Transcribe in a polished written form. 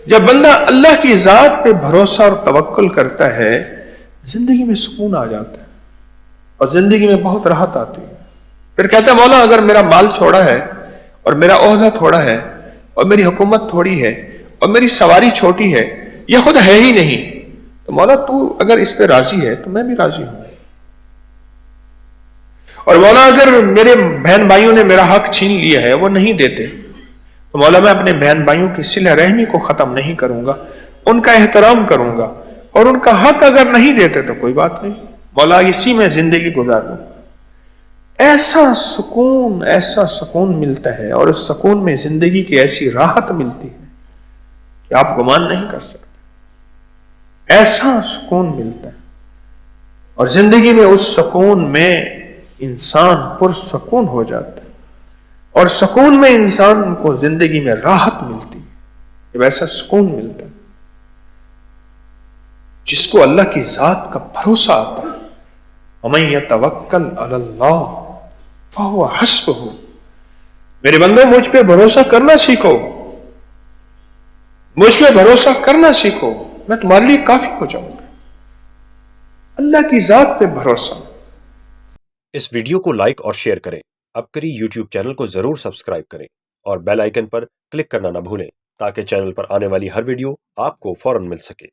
جب بندہ اللہ کی ذات پہ بھروسہ اور توکل کرتا ہے زندگی میں سکون آ جاتا ہے اور زندگی میں بہت راحت آتی ہے. پھر کہتا ہے مولا اگر میرا مال تھوڑا ہے اور میرا عہدہ تھوڑا ہے اور میری حکومت تھوڑی ہے اور میری سواری چھوٹی ہے یہ خود ہے ہی نہیں تو مولا تو اگر اس پہ راضی ہے تو میں بھی راضی ہوں. اور مولا اگر میرے بہن بھائیوں نے میرا حق چھین لیا ہے وہ نہیں دیتے تو مولا میں اپنے بہن بھائیوں کی صلہ رحمی کو ختم نہیں کروں گا ان کا احترام کروں گا اور ان کا حق اگر نہیں دیتے تو کوئی بات نہیں مولا اسی میں زندگی گزاروں. ایسا سکون ملتا ہے اور اس سکون میں زندگی کی ایسی راحت ملتی ہے کہ آپ گمان نہیں کر سکتے. ایسا سکون ملتا ہے اور زندگی میں اس سکون میں انسان پرسکون ہو جاتا ہے اور سکون میں انسان کو زندگی میں راحت ملتی ہے جب ایسا سکون ملتا ہے جس کو اللہ کی ذات کا بھروسہ آتا ہے. وَمَن يَتَوَكَّلْ عَلَى اللَّهِ فَهُوَ حَسْبُهُ. میرے بندے مجھ پہ بھروسہ کرنا سیکھو مجھ پہ بھروسہ کرنا سیکھو میں تمہارے لیے کافی ہو جاؤں گا. اللہ کی ذات پہ بھروسہ. اس ویڈیو کو لائک اور شیئر کریں. اب کری یوٹیوب چینل کو ضرور سبسکرائب کریں اور بیل آئیکن پر کلک کرنا نہ بھولیں تاکہ چینل پر آنے والی ہر ویڈیو آپ کو فوراً مل سکے.